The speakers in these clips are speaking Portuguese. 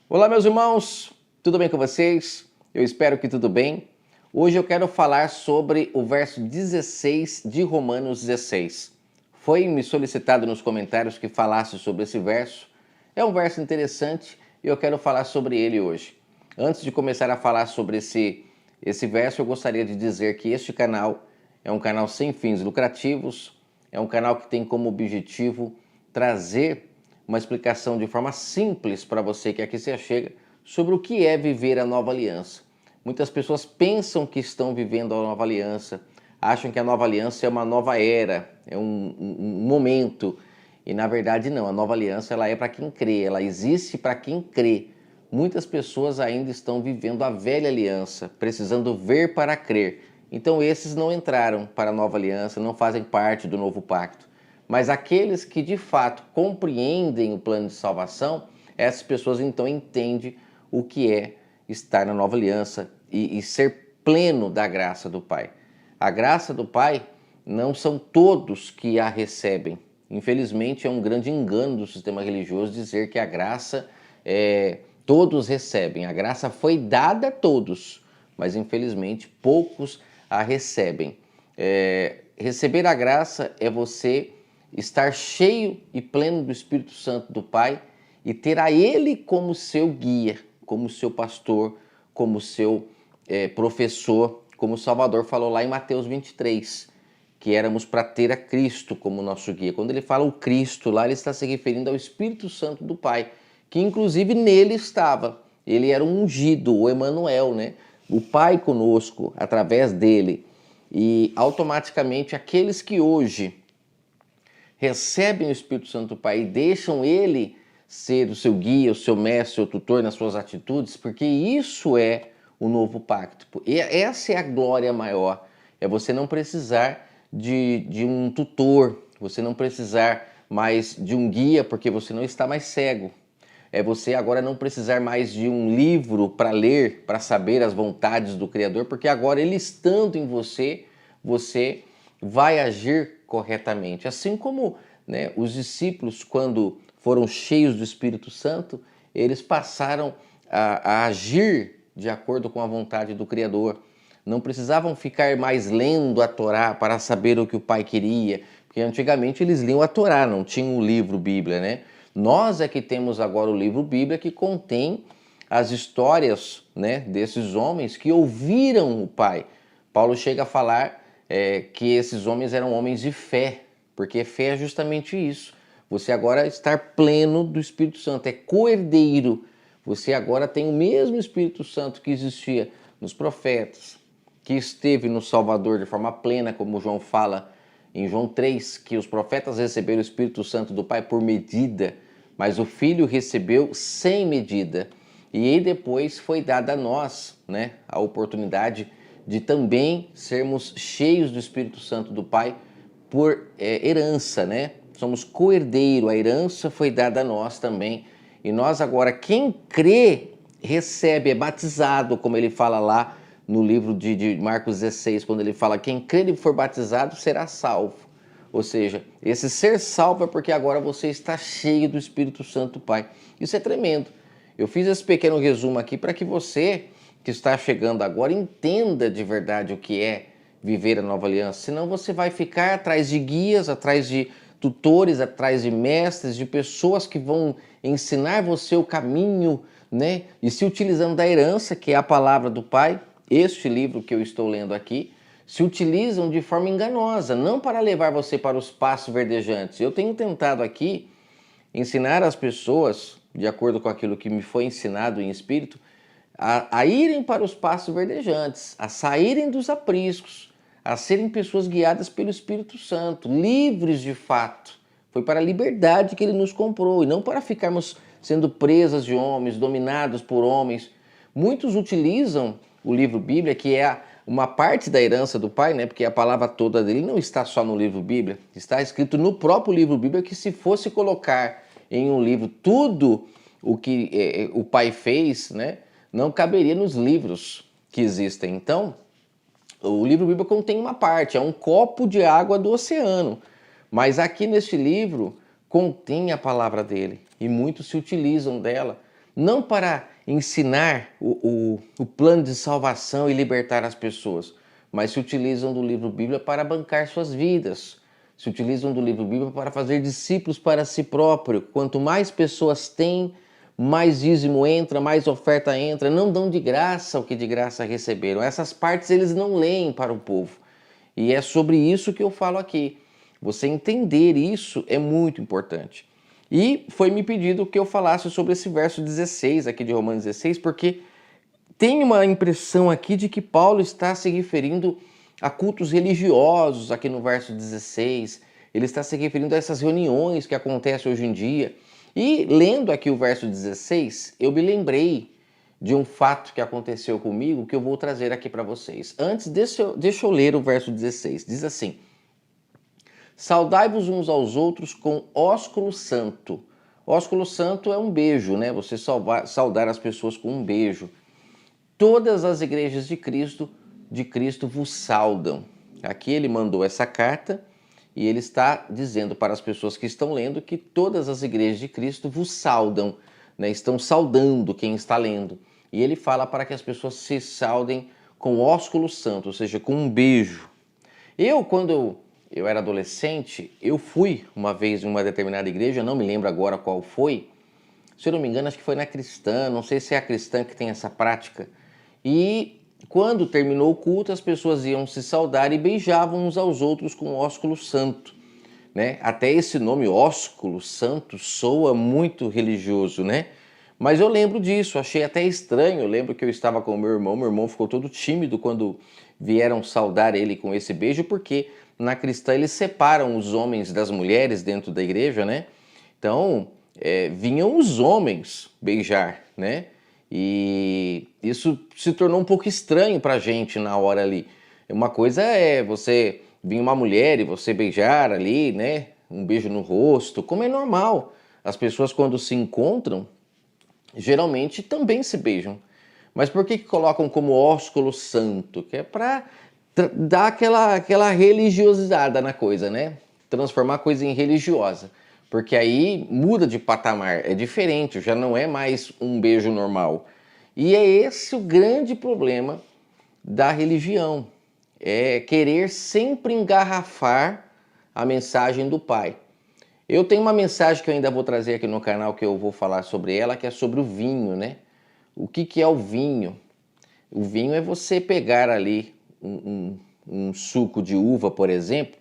Olá, meus irmãos, tudo bem com vocês? Eu espero que tudo bem. Hoje eu quero falar sobre o verso 16 de Romanos 16. Foi me solicitado nos comentários que falasse sobre esse verso. É um verso interessante e eu quero falar sobre ele hoje. Antes de começar a falar sobre esse verso, eu gostaria de dizer que este canal é um canal sem fins lucrativos, é um canal que tem como objetivo trazer uma explicação de forma simples para você que aqui se achega sobre o que é viver a nova aliança. Muitas pessoas pensam que estão vivendo a nova aliança, acham que a nova aliança é uma nova era, é um momento, e na verdade não, a nova aliança ela é para quem crê, ela existe para quem crê. Muitas pessoas ainda estão vivendo a velha aliança, precisando ver para crer. Então esses não entraram para a nova aliança, não fazem parte do novo pacto. Mas aqueles que de fato compreendem o plano de salvação, essas pessoas então entendem o que é estar na nova aliança e ser pleno da graça do Pai. A graça do Pai não são todos que a recebem. Infelizmente é um grande engano do sistema religioso dizer que a graça todos recebem. A graça foi dada a todos, mas infelizmente poucos a recebem. Receber a graça é você estar cheio e pleno do Espírito Santo do Pai e ter a Ele como seu guia, como seu pastor, como seu professor, como o Salvador falou lá em Mateus 23, que éramos para ter a Cristo como nosso guia. Quando ele fala o Cristo lá, ele está se referindo ao Espírito Santo do Pai, que inclusive nele estava. Ele era um ungido, o Emanuel, né? O Pai conosco, através dele. E automaticamente aqueles que hoje recebem o Espírito Santo do Pai e deixam ele ser o seu guia, o seu mestre, o seu tutor nas suas atitudes, porque isso é o novo pacto. E essa é a glória maior, é você não precisar de um tutor, você não precisar mais de um guia, porque você não está mais cego. É você agora não precisar mais de um livro para ler, para saber as vontades do Criador, porque agora ele estando em você, você vai agir corretamente. Assim como, né, os discípulos, quando foram cheios do Espírito Santo, eles passaram a agir de acordo com a vontade do Criador. Não precisavam ficar mais lendo a Torá para saber o que o Pai queria, porque antigamente eles liam a Torá, não tinham o livro Bíblia, né? Nós é que temos agora o livro Bíblia que contém as histórias, né, desses homens que ouviram o Pai. Paulo chega a falar que esses homens eram homens de fé, porque fé é justamente isso. Você agora estar pleno do Espírito Santo, é coerdeiro. Você agora tem o mesmo Espírito Santo que existia nos profetas, que esteve no Salvador de forma plena, como João fala em João 3, que os profetas receberam o Espírito Santo do Pai por medida, mas o Filho recebeu sem medida. E aí depois foi dada a nós, né, a oportunidade de também sermos cheios do Espírito Santo do Pai por herança, né? Somos coerdeiro, a herança foi dada a nós também. E nós agora, quem crê, recebe, é batizado, como ele fala lá no livro de Marcos 16, quando ele fala, quem crê e for batizado será salvo. Ou seja, esse ser salvo é porque agora você está cheio do Espírito Santo do Pai. Isso é tremendo. Eu fiz esse pequeno resumo aqui para que você que está chegando agora entenda de verdade o que é viver a nova aliança. Senão você vai ficar atrás de guias, atrás de tutores, atrás de mestres, de pessoas que vão ensinar você o caminho, né? E se utilizando da herança, que é a palavra do Pai, este livro que eu estou lendo aqui, se utilizam de forma enganosa, não para levar você para os pastos verdejantes. Eu tenho tentado aqui ensinar as pessoas, de acordo com aquilo que me foi ensinado em espírito, a irem para os pastos verdejantes, a saírem dos apriscos, a serem pessoas guiadas pelo Espírito Santo, livres de fato. Foi para a liberdade que ele nos comprou e não para ficarmos sendo presas de homens, dominados por homens. Muitos utilizam o livro Bíblia, que é uma parte da herança do Pai, né? Porque a palavra toda dele não está só no livro Bíblia, está escrito no próprio livro Bíblia, que se fosse colocar em um livro tudo o que o Pai fez, né? Não caberia nos livros que existem. Então, o livro Bíblia contém uma parte, é um copo de água do oceano. Mas aqui neste livro contém a palavra dele e muitos se utilizam dela não para ensinar o plano de salvação e libertar as pessoas, mas se utilizam do livro Bíblia para bancar suas vidas, se utilizam do livro Bíblia para fazer discípulos para si próprio. Quanto mais pessoas têm, mais dízimo entra, mais oferta entra, não dão de graça o que de graça receberam. Essas partes eles não leem para o povo. E é sobre isso que eu falo aqui. Você entender isso é muito importante. E foi me pedido que eu falasse sobre esse verso 16 aqui de Romanos 16, porque tem uma impressão aqui de que Paulo está se referindo a cultos religiosos aqui no verso 16. Ele está se referindo a essas reuniões que acontecem hoje em dia. E lendo aqui o verso 16, eu me lembrei de um fato que aconteceu comigo que eu vou trazer aqui para vocês. Antes, deixa eu ler o verso 16. Diz assim: saudai-vos uns aos outros com ósculo santo. Ósculo santo é um beijo, né? Você saudar as pessoas com um beijo. Todas as igrejas de Cristo vos saudam. Aqui ele mandou essa carta e ele está dizendo para as pessoas que estão lendo que todas as igrejas de Cristo vos saudam, né? Estão saudando quem está lendo. E ele fala para que as pessoas se saudem com ósculo santo, ou seja, com um beijo. Quando eu era adolescente, eu fui uma vez em uma determinada igreja, não me lembro agora qual foi, se eu não me engano, acho que foi na cristã, não sei se é a cristã que tem essa prática. E quando terminou o culto, as pessoas iam se saudar e beijavam uns aos outros com ósculo santo, né? Até esse nome ósculo santo soa muito religioso, né? Mas eu lembro disso, achei até estranho. Eu lembro que eu estava com o meu irmão ficou todo tímido quando vieram saudar ele com esse beijo, porque na cristã eles separam os homens das mulheres dentro da igreja, né? Então, vinham os homens beijar, né? E isso se tornou um pouco estranho pra gente na hora ali. Uma coisa é você vir uma mulher e você beijar ali, né? Um beijo no rosto, como é normal. As pessoas quando se encontram, geralmente também se beijam. Mas por que colocam como ósculo santo? Que é para dar aquela religiosidade na coisa, né? Transformar a coisa em religiosa. Porque aí muda de patamar, é diferente, já não é mais um beijo normal. E é esse o grande problema da religião. É querer sempre engarrafar a mensagem do Pai. Eu tenho uma mensagem que eu ainda vou trazer aqui no canal, que eu vou falar sobre ela, que é sobre o vinho, né? O que é o vinho? O vinho é você pegar ali um suco de uva, por exemplo,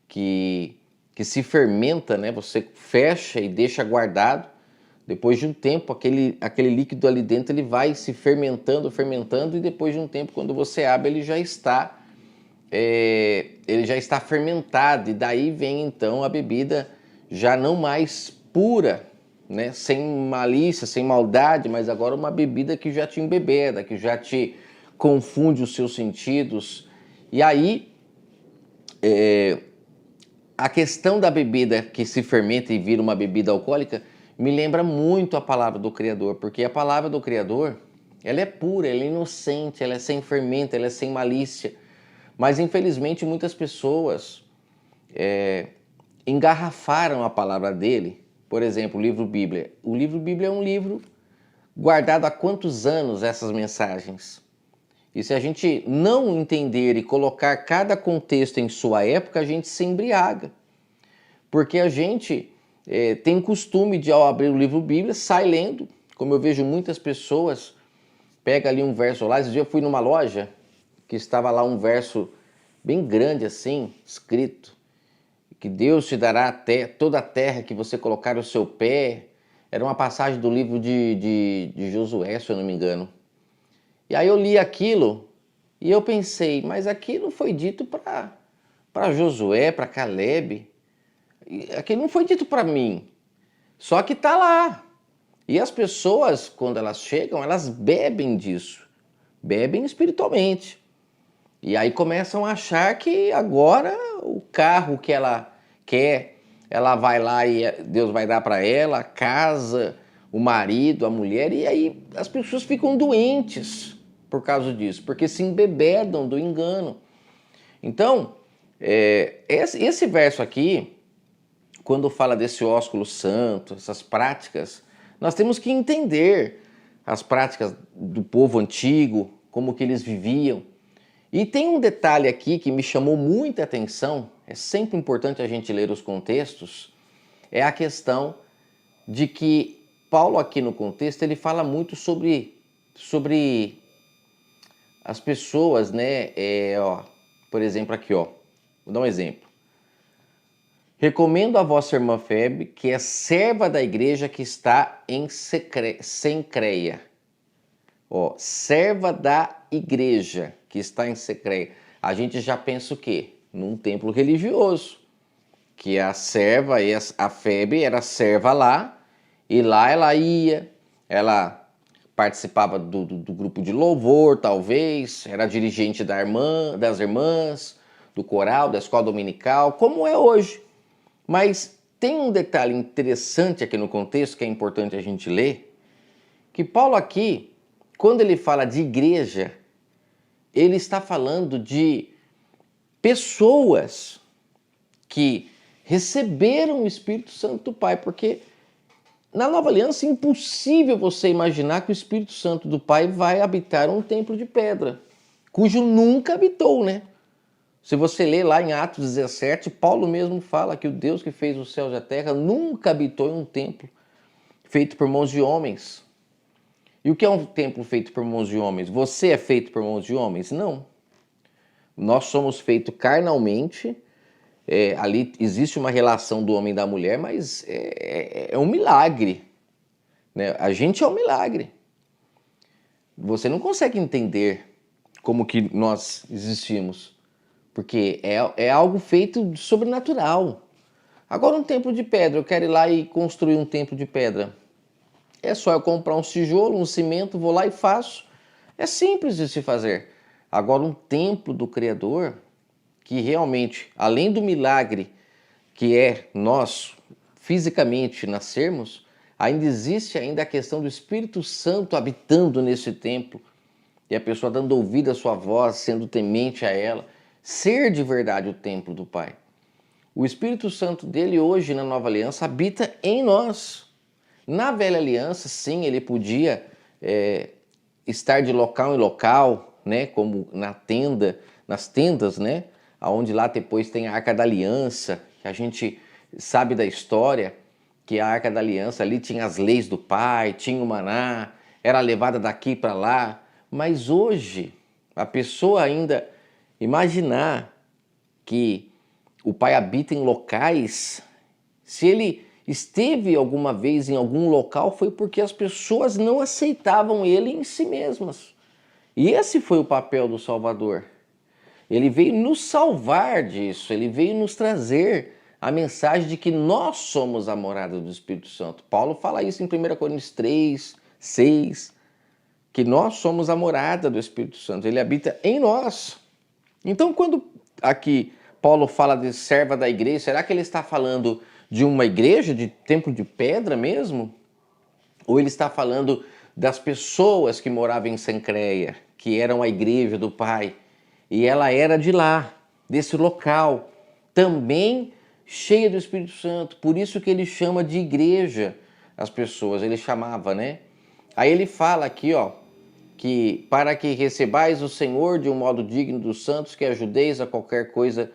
que se fermenta, né? Você fecha e deixa guardado. Depois de um tempo, aquele líquido ali dentro ele vai se fermentando, e depois de um tempo, quando você abre, ele já está fermentado. E daí vem então a bebida já não mais pura, né? Sem malícia, sem maldade, mas agora uma bebida que já te embebeda, que já te confunde os seus sentidos. E aí a questão da bebida que se fermenta e vira uma bebida alcoólica me lembra muito a palavra do Criador, porque a palavra do Criador, ela é pura, ela é inocente, ela é sem fermento, ela é sem malícia. Mas infelizmente muitas pessoas engarrafaram a palavra dele. Por exemplo, o livro Bíblia. O livro Bíblia é um livro guardado há quantos anos essas mensagens? E se a gente não entender e colocar cada contexto em sua época, a gente se embriaga. Porque a gente tem costume de, ao abrir o livro Bíblia, sai lendo. Como eu vejo muitas pessoas, pega ali um verso lá. Esse dia eu fui numa loja que estava lá um verso bem grande assim, escrito, que Deus te dará toda a terra que você colocar o seu pé. Era uma passagem do livro de Josué, se eu não me engano. E aí eu li aquilo e eu pensei, mas aquilo foi dito para Josué, para Caleb. Aquilo não foi dito para mim. Só que está lá. E as pessoas, quando elas chegam, elas bebem disso. Bebem espiritualmente. E aí começam a achar que agora o carro que ela quer, ela vai lá e Deus vai dar para ela, a casa, o marido, a mulher. E aí as pessoas ficam doentes por causa disso, porque se embebedam do engano. Então, esse verso aqui, quando fala desse ósculo santo, essas práticas Nós temos que entender as práticas do povo antigo, como que eles viviam. E tem um detalhe aqui que me chamou muita atenção, é sempre importante a gente ler os contextos, é a questão de que Paulo aqui no contexto ele fala muito sobre as pessoas, né? Por exemplo aqui, ó, vou dar um exemplo. Recomendo a vossa irmã Febe, que é serva da igreja que está em Cencreia. Ó, serva da igreja que está em Cencreia. A gente já pensa o quê? Num templo religioso. Que a serva, a Febe era serva lá, e lá ela participava do grupo de louvor, talvez, era dirigente das irmãs, do coral, da escola dominical, como é hoje. Mas tem um detalhe interessante aqui no contexto que é importante a gente ler, que Paulo aqui, quando ele fala de igreja, ele está falando de pessoas que receberam o Espírito Santo do Pai, porque na Nova Aliança é impossível você imaginar que o Espírito Santo do Pai vai habitar um templo de pedra, cujo nunca habitou, né? Se você ler lá em Atos 17, Paulo mesmo fala que o Deus que fez os céus e a terra nunca habitou em um templo feito por mãos de homens. E o que é um templo feito por mãos de homens? Você é feito por mãos de homens? Não. Nós somos feitos carnalmente. Ali existe uma relação do homem e da mulher, mas é um milagre, né? A gente é um milagre. Você não consegue entender como que nós existimos, porque é algo feito sobrenatural. Agora um templo de pedra, eu quero ir lá e construir um templo de pedra. É só eu comprar um tijolo, um cimento, vou lá e faço. É simples de se fazer. Agora um templo do Criador, que realmente, além do milagre que é nós fisicamente nascermos, ainda existe ainda a questão do Espírito Santo habitando nesse templo e a pessoa dando ouvido à sua voz, sendo temente a ela, ser de verdade o templo do Pai. O Espírito Santo dele hoje na Nova Aliança habita em nós. Na Velha Aliança, sim, ele podia estar de local em local, né, como nas tendas, né, onde lá depois tem a Arca da Aliança, que a gente sabe da história, que a Arca da Aliança ali tinha as leis do Pai, tinha o maná, era levada daqui para lá. Mas hoje, a pessoa ainda imaginar que o Pai habita em locais, se ele esteve alguma vez em algum local, foi porque as pessoas não aceitavam ele em si mesmas. E esse foi o papel do Salvador. Ele veio nos salvar disso, ele veio nos trazer a mensagem de que nós somos a morada do Espírito Santo. Paulo fala isso em 1 Coríntios 3, 6, que nós somos a morada do Espírito Santo, ele habita em nós. Então, quando aqui Paulo fala de serva da igreja, será que ele está falando de uma igreja, de templo de pedra mesmo? Ou ele está falando das pessoas que moravam em Cencreia, que eram a igreja do Pai? E ela era de lá, desse local, também cheia do Espírito Santo. Por isso que ele chama de igreja as pessoas, ele chamava, né? Aí ele fala aqui, ó, que para que recebais o Senhor de um modo digno dos santos, que ajudeis a qualquer coisa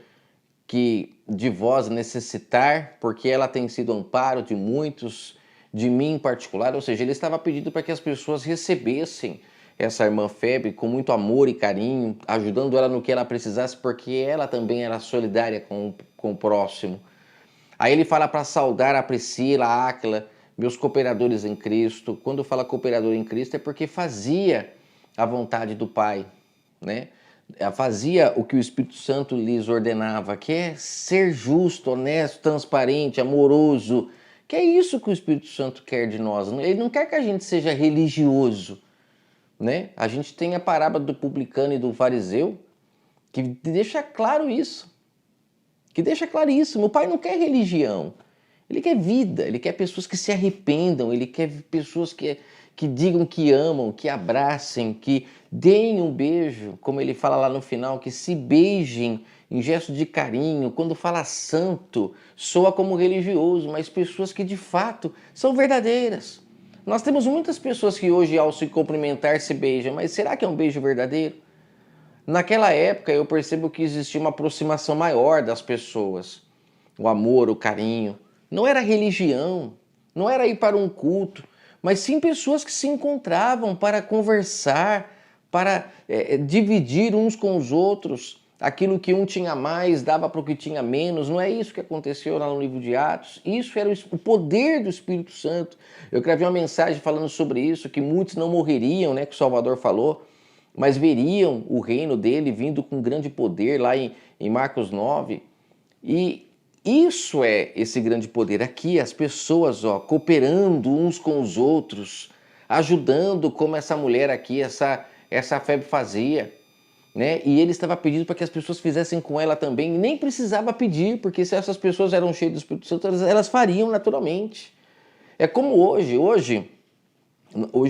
que de vós necessitar, porque ela tem sido amparo de muitos, de mim em particular. Ou seja, ele estava pedindo para que as pessoas recebessem essa irmã Febe com muito amor e carinho, ajudando ela no que ela precisasse, porque ela também era solidária com o próximo. Aí ele fala para saudar a Priscila, a Áquila, meus cooperadores em Cristo. Quando fala cooperador em Cristo é porque fazia a vontade do Pai, né? Fazia o que o Espírito Santo lhes ordenava, que é ser justo, honesto, transparente, amoroso, que é isso que o Espírito Santo quer de nós. Ele não quer que a gente seja religioso, né? A gente tem a parábola do publicano e do fariseu que deixa claro isso, que deixa claríssimo. O Pai não quer religião, ele quer vida, ele quer pessoas que se arrependam, ele quer pessoas que digam que amam, que abracem, que deem um beijo, como ele fala lá no final, que se beijem em gesto de carinho. Quando fala santo, soa como religioso, mas pessoas que de fato são verdadeiras. Nós temos muitas pessoas que hoje, ao se cumprimentar, se beijam, mas será que é um beijo verdadeiro? Naquela época, eu percebo que existia uma aproximação maior das pessoas. O amor, o carinho. Não era religião, não era ir para um culto, mas sim pessoas que se encontravam para conversar, para dividir uns com os outros. Aquilo que um tinha mais dava para o que tinha menos. Não é isso que aconteceu lá no livro de Atos? Isso era o poder do Espírito Santo. Eu gravei uma mensagem falando sobre isso, que muitos não morreriam, né, que o Salvador falou, mas veriam o reino dele vindo com grande poder, lá em Marcos 9. E isso é esse grande poder. Aqui as pessoas cooperando uns com os outros, ajudando como essa mulher aqui, essa febre fazia. Né? E ele estava pedindo para que as pessoas fizessem com ela também, e nem precisava pedir, porque se essas pessoas eram cheias do Espírito Santo, elas fariam naturalmente. É como hoje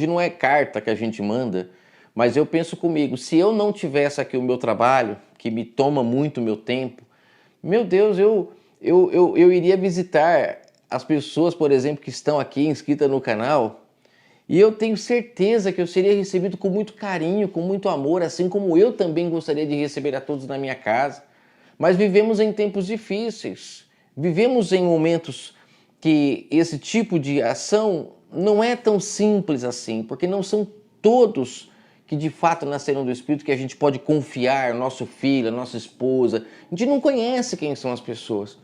não é carta que a gente manda, mas eu penso comigo, se eu não tivesse aqui o meu trabalho, que me toma muito meu tempo, meu Deus, eu iria visitar as pessoas, por exemplo, que estão aqui inscritas no canal, e eu tenho certeza que eu seria recebido com muito carinho, com muito amor, assim como eu também gostaria de receber a todos na minha casa. Mas vivemos em tempos difíceis, vivemos em momentos que esse tipo de ação não é tão simples assim, porque não são todos que de fato nasceram do Espírito que a gente pode confiar, nosso filho, nossa esposa. A gente não conhece quem são as pessoas.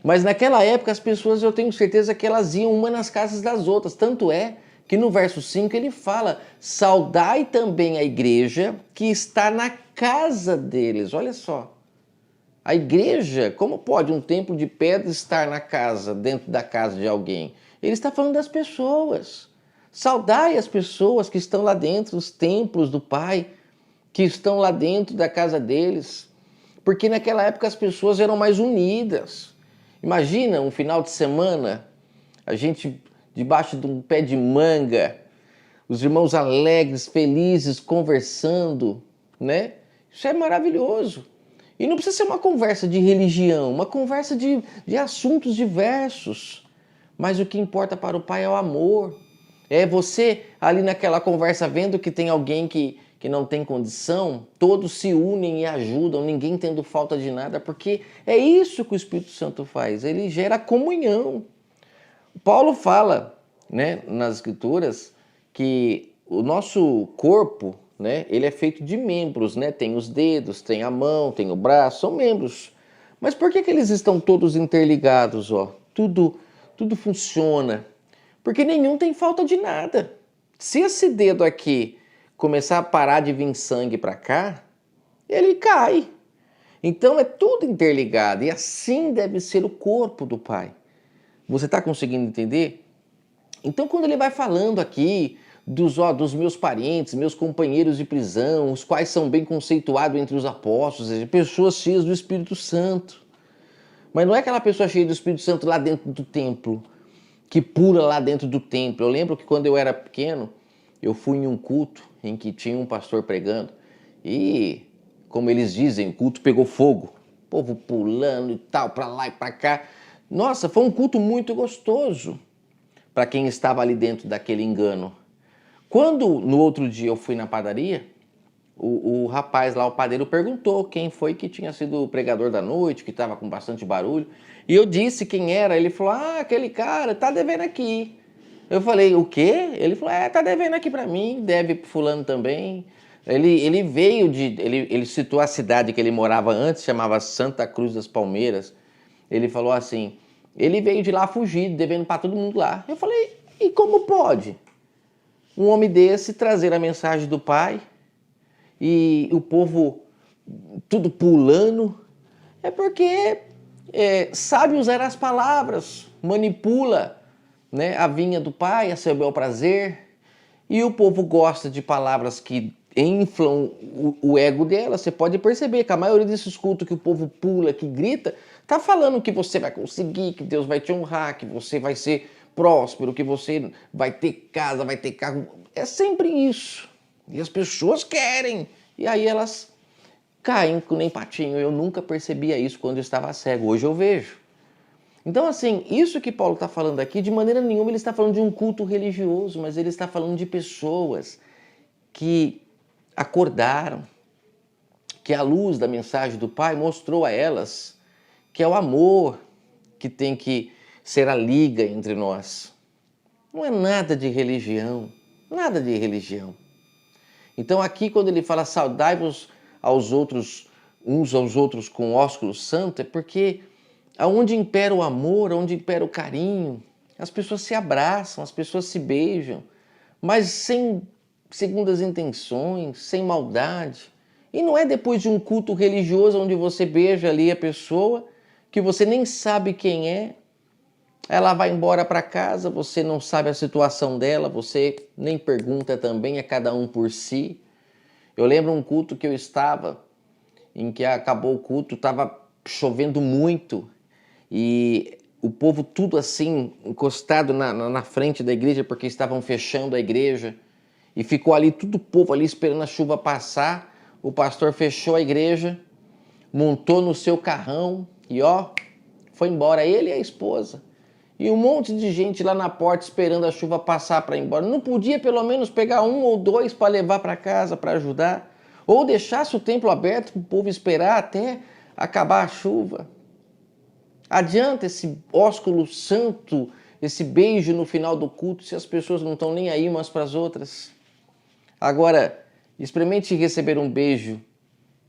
Mas naquela época as pessoas, eu tenho certeza que elas iam uma nas casas das outras, tanto é que no verso 5 ele fala, saudai também a igreja que está na casa deles. Olha só, a igreja, como pode um templo de pedra estar na casa, dentro da casa de alguém? Ele está falando das pessoas. Saudai as pessoas que estão lá dentro, os templos do Pai, que estão lá dentro da casa deles. Porque naquela época as pessoas eram mais unidas. Imagina um final de semana, a gente debaixo de um pé de manga, os irmãos alegres, felizes, conversando, né? Isso é maravilhoso. E não precisa ser uma conversa de religião, uma conversa de assuntos diversos. Mas o que importa para o Pai é o amor. É você ali naquela conversa vendo que tem alguém que não tem condição, todos se unem e ajudam, ninguém tendo falta de nada, porque é isso que o Espírito Santo faz, ele gera comunhão. Paulo fala, né, nas Escrituras que o nosso corpo, né, ele é feito de membros, né? Tem os dedos, tem a mão, tem o braço, são membros. Mas por que eles estão todos interligados? Tudo funciona. Porque nenhum tem falta de nada. Se esse dedo aqui começar a parar de vir sangue para cá, ele cai. Então é tudo interligado e assim deve ser o corpo do Pai. Você está conseguindo entender? Então quando ele vai falando aqui dos meus parentes, meus companheiros de prisão, os quais são bem conceituados entre os apóstolos, pessoas cheias do Espírito Santo. Mas não é aquela pessoa cheia do Espírito Santo lá dentro do templo, que pula lá dentro do templo. Eu lembro que quando eu era pequeno, eu fui em um culto em que tinha um pastor pregando e, como eles dizem, o culto pegou fogo. O povo pulando e tal, para lá e para cá. Nossa, foi um culto muito gostoso para quem estava ali dentro daquele engano. Quando no outro dia eu fui na padaria, o rapaz lá, o padeiro, perguntou quem foi que tinha sido o pregador da noite, que estava com bastante barulho. E eu disse quem era. Ele falou, aquele cara tá devendo aqui. Eu falei, o quê? Ele falou, tá devendo aqui para mim, deve pro fulano também. Ele veio ele citou a cidade que ele morava antes, chamava Santa Cruz das Palmeiras. Ele falou assim, ele veio de lá fugido, devendo para todo mundo lá. Eu falei, e como pode um homem desse trazer a mensagem do Pai e o povo tudo pulando? É porque sabe usar as palavras, manipula, né, a vinha do Pai a seu bel prazer, e o povo gosta de palavras que inflam o ego dela. Você pode perceber que a maioria desses cultos que o povo pula, que grita, tá falando que você vai conseguir, que Deus vai te honrar, que você vai ser próspero, que você vai ter casa, vai ter carro. É sempre isso. E as pessoas querem. E aí elas caem que nem patinho. Eu nunca percebia isso quando eu estava cego. Hoje eu vejo. Então, assim, isso que Paulo está falando aqui, de maneira nenhuma ele está falando de um culto religioso, mas ele está falando de pessoas que acordaram, que a luz da mensagem do Pai mostrou a elas que é o amor que tem que ser a liga entre nós. Não é nada de religião, nada de religião. Então aqui quando ele fala saudai-vos aos outros, uns aos outros com ósculo santo, é porque aonde impera o amor, onde impera o carinho, as pessoas se abraçam, as pessoas se beijam, mas sem segundas intenções, sem maldade. E não é depois de um culto religioso onde você beija ali a pessoa, que você nem sabe quem é, ela vai embora para casa, você não sabe a situação dela, você nem pergunta também, é cada um por si. Eu lembro um culto que eu estava, em que acabou o culto, estava chovendo muito e o povo tudo assim, encostado na frente da igreja, porque estavam fechando a igreja. E ficou ali, todo o povo ali esperando a chuva passar. O pastor fechou a igreja, montou no seu carrão e ó, foi embora, ele e a esposa. E um monte de gente lá na porta esperando a chuva passar para ir embora. Não podia pelo menos pegar um ou dois para levar para casa para ajudar? Ou deixasse o templo aberto para o povo esperar até acabar a chuva? Adianta esse ósculo santo, esse beijo no final do culto, se as pessoas não estão nem aí umas para as outras? Agora, experimente receber um beijo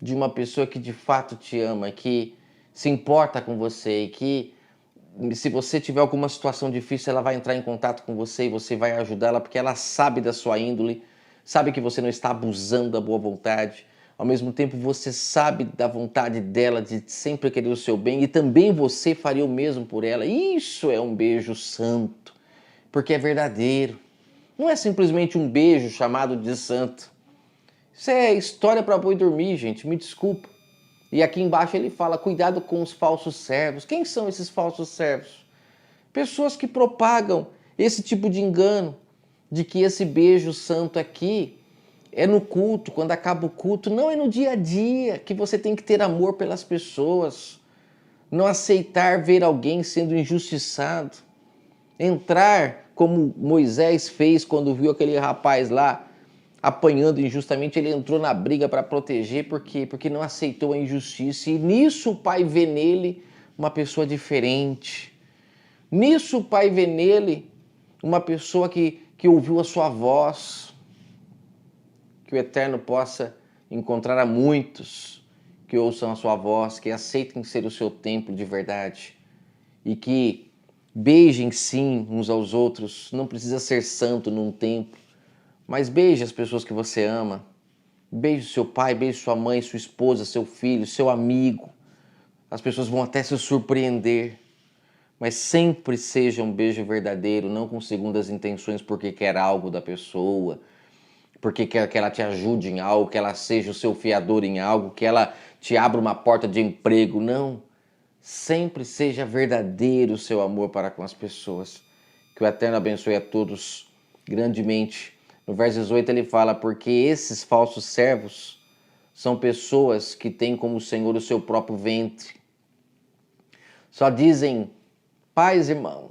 de uma pessoa que de fato te ama, que se importa com você e que se você tiver alguma situação difícil, ela vai entrar em contato com você e você vai ajudá-la porque ela sabe da sua índole, sabe que você não está abusando da boa vontade. Ao mesmo tempo, você sabe da vontade dela de sempre querer o seu bem e também você faria o mesmo por ela. Isso é um beijo santo, porque é verdadeiro. Não é simplesmente um beijo chamado de santo. Isso é história para boi dormir, gente, me desculpa. E aqui embaixo ele fala, cuidado com os falsos servos. Quem são esses falsos servos? Pessoas que propagam esse tipo de engano, de que esse beijo santo aqui é no culto, quando acaba o culto. Não, é no dia a dia, que você tem que ter amor pelas pessoas. Não aceitar ver alguém sendo injustiçado. Entrar como Moisés fez quando viu aquele rapaz lá apanhando injustamente, ele entrou na briga para proteger, por quê? Porque não aceitou a injustiça. E nisso o pai vê nele uma pessoa diferente. Nisso o pai vê nele uma pessoa que ouviu a sua voz. Que o Eterno possa encontrar a muitos que ouçam a sua voz, que aceitem ser o seu templo de verdade e que beijem sim uns aos outros. Não precisa ser santo num templo, mas beije as pessoas que você ama. Beije seu pai, beije sua mãe, sua esposa, seu filho, seu amigo. As pessoas vão até se surpreender. Mas sempre seja um beijo verdadeiro, não com segundas intenções porque quer algo da pessoa, porque quer que ela te ajude em algo, que ela seja o seu fiador em algo, que ela te abra uma porta de emprego. Não. Sempre seja verdadeiro o seu amor para com as pessoas. Que o Eterno abençoe a todos grandemente. No verso 18 ele fala, porque esses falsos servos são pessoas que têm como Senhor o seu próprio ventre. Só dizem, paz, irmão.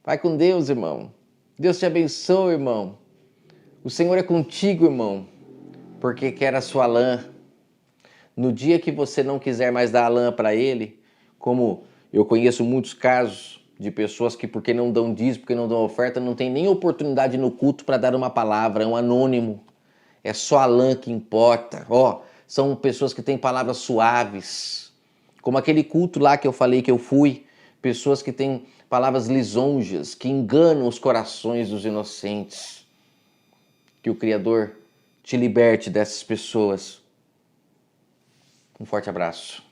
Vai com Deus, irmão. Deus te abençoe, irmão. O Senhor é contigo, irmão, porque quer a sua lã. No dia que você não quiser mais dar a lã para ele, como eu conheço muitos casos de pessoas que porque não dão dízimo, porque não dão oferta, não tem nem oportunidade no culto para dar uma palavra, é um anônimo. É só a lã que importa. Ó, são pessoas que têm palavras suaves, como aquele culto lá que eu falei que eu fui, pessoas que têm palavras lisonjas, que enganam os corações dos inocentes. Que o Criador te liberte dessas pessoas. Um forte abraço.